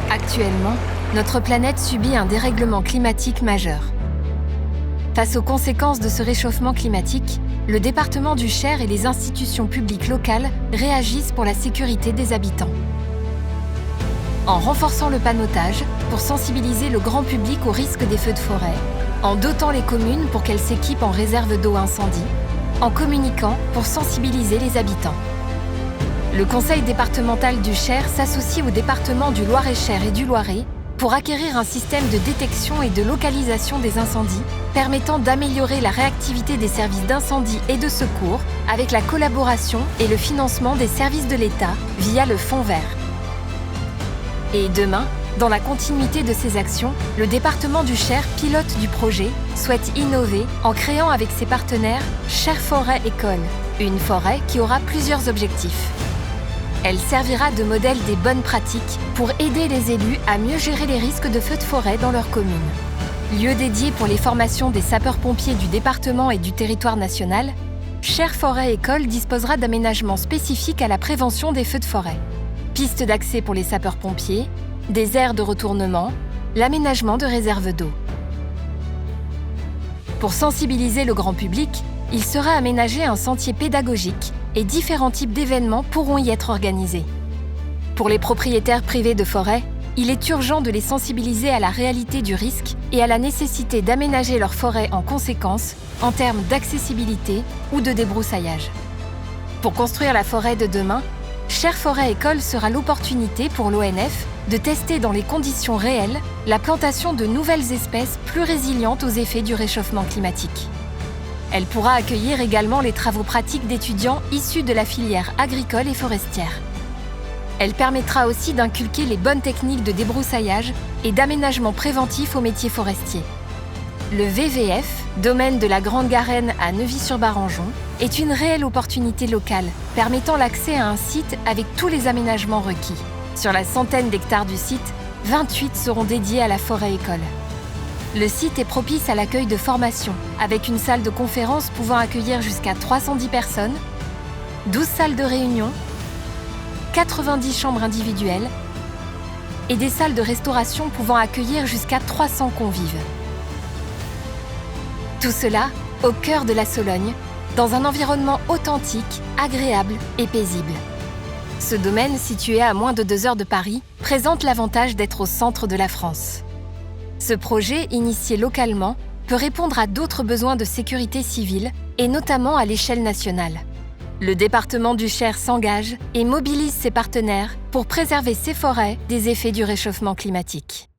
Actuellement, notre planète subit un dérèglement climatique majeur. Face aux conséquences de ce réchauffement climatique, le département du Cher et les institutions publiques locales réagissent pour la sécurité des habitants. En renforçant le panneautage pour sensibiliser le grand public au risque des feux de forêt, en dotant les communes pour qu'elles s'équipent en réserve d'eau incendie, en communiquant pour sensibiliser les habitants. Le Conseil départemental du Cher s'associe au département du Loir-et-Cher et du Loiret pour acquérir un système de détection et de localisation des incendies permettant d'améliorer la réactivité des services d'incendie et de secours avec la collaboration et le financement des services de l'État via le Fonds vert. Et demain, dans la continuité de ces actions, le département du Cher, pilote du projet, souhaite innover en créant avec ses partenaires Cher Forêt École, une forêt qui aura plusieurs objectifs. Elle servira de modèle des bonnes pratiques pour aider les élus à mieux gérer les risques de feux de forêt dans leur commune. Lieu dédié pour les formations des sapeurs-pompiers du département et du territoire national, Cher Forêt École disposera d'aménagements spécifiques à la prévention des feux de forêt. Pistes d'accès pour les sapeurs-pompiers, des aires de retournement, l'aménagement de réserves d'eau. Pour sensibiliser le grand public, il sera aménagé un sentier pédagogique et différents types d'événements pourront y être organisés. Pour les propriétaires privés de forêt, il est urgent de les sensibiliser à la réalité du risque et à la nécessité d'aménager leur forêt en conséquence en termes d'accessibilité ou de débroussaillage. Pour construire la forêt de demain, Cher Forêt École sera l'opportunité pour l'ONF de tester dans les conditions réelles la plantation de nouvelles espèces plus résilientes aux effets du réchauffement climatique. Elle pourra accueillir également les travaux pratiques d'étudiants issus de la filière agricole et forestière. Elle permettra aussi d'inculquer les bonnes techniques de débroussaillage et d'aménagement préventif aux métiers forestiers. Le VVF, domaine de la Grande Garenne à Neuvy-sur-Barangeon, est une réelle opportunité locale, permettant l'accès à un site avec tous les aménagements requis. Sur la centaine d'hectares du site, 28 seront dédiés à la forêt école. Le site est propice à l'accueil de formations, avec une salle de conférence pouvant accueillir jusqu'à 310 personnes, 12 salles de réunion, 90 chambres individuelles et des salles de restauration pouvant accueillir jusqu'à 300 convives. Tout cela au cœur de la Sologne, dans un environnement authentique, agréable et paisible. Ce domaine, situé à moins de 2 heures de Paris, présente l'avantage d'être au centre de la France. Ce projet, initié localement, peut répondre à d'autres besoins de sécurité civile, et notamment à l'échelle nationale. Le département du Cher s'engage et mobilise ses partenaires pour préserver ses forêts des effets du réchauffement climatique.